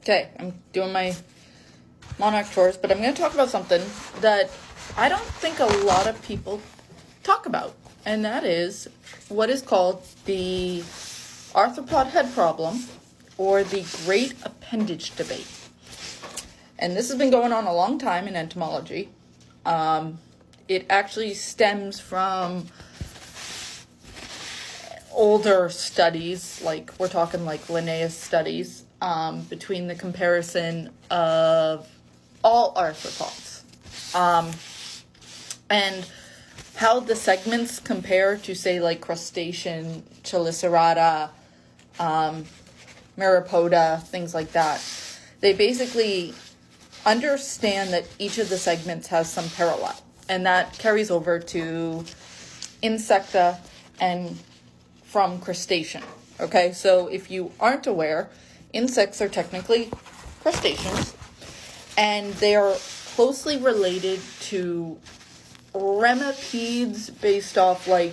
Okay, I'm doing my monarch tours, but I'm going to talk about something that I don't think a lot of people talk about, and that is what is called the arthropod head problem, or the great appendage debate. And this has been going on a long time in entomology. It actually stems from older studies, like we're talking like Linnaeus studies, between the comparison of all arthropods, and how the segments compare to, say, like crustacean, chelicerata, myriapoda, things like that. They basically understand that each of the segments has some parallel, and that carries over to insecta and from crustacean. Okay, so if you aren't aware, insects are technically crustaceans, and they are closely related to remipedes based off like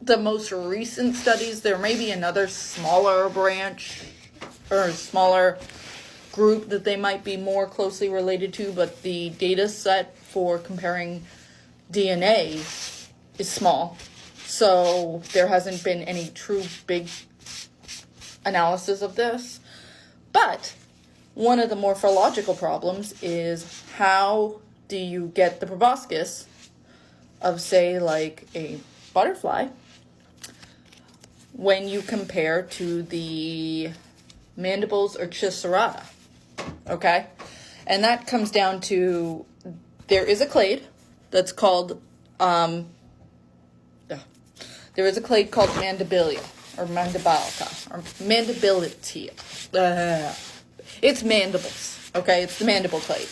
the most recent studies. There may be another smaller branch or smaller group that they might be more closely related to, but the data set for comparing DNA is small. So there hasn't been any true big analysis of this. But one of the morphological problems is, how do you get the proboscis of, say, like a butterfly when you compare to the mandibles or chelicerata? Okay? And that comes down to, there is a clade that's called, there is a clade called mandibilia, or mandibilica, or mandibilitia. It's mandibles, okay? It's the mandible clade.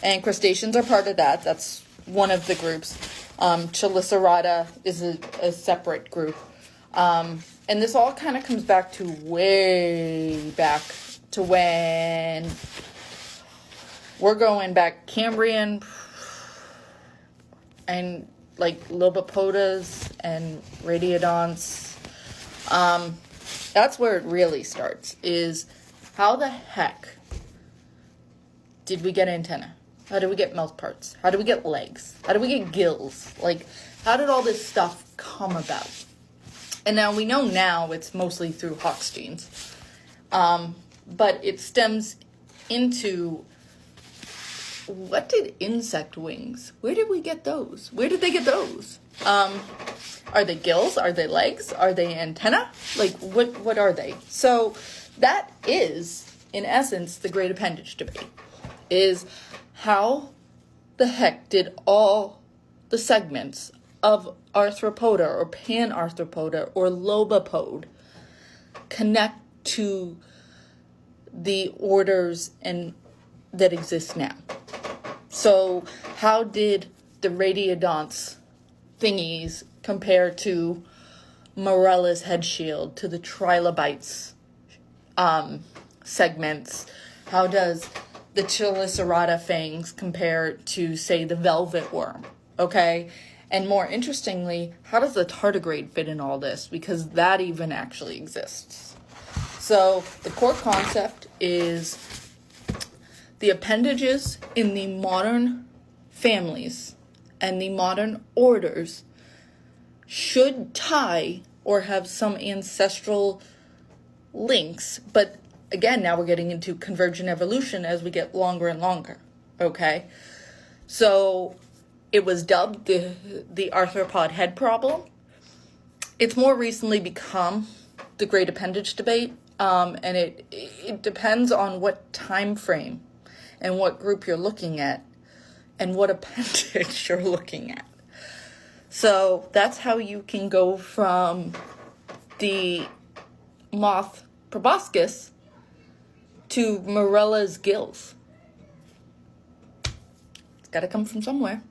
And crustaceans are part of that. That's one of the groups. Chelicerata is a separate group. And this all kind of comes back to way back to when we're going back Cambrian and like lobopodas and radiodonts. That's where it really starts, is how the heck did we get antenna? How did we get mouth parts? How did we get legs? How did we get gills? Like, how did all this stuff come about? And now we know it's mostly through Hox genes. But it stems into, what did insect wings? Where did we get those? Where did they get those? Are they gills? Are they legs? Are they antenna? Like, what are they? So that is, in essence, the great appendage debate, is how the heck did all the segments of Arthropoda or Panarthropoda or Lobopod connect to the orders that exist now? So how did the radiodonts thingies compare to Morella's head shield, to the trilobites segments? How does the chelicerata fangs compare to, say, the velvet worm? Okay? And more interestingly, how does the tardigrade fit in all this? Because that even actually exists. So the core concept is the appendages in the modern families and the modern orders should tie or have some ancestral links. But again, now we're getting into convergent evolution as we get longer and longer. Okay? So it was dubbed the arthropod head problem. It's more recently become the great appendage debate, and it depends on what time frame and what group you're looking at and what appendage you're looking at. So that's how you can go from the moth proboscis to Morella's gills. It's got to come from somewhere.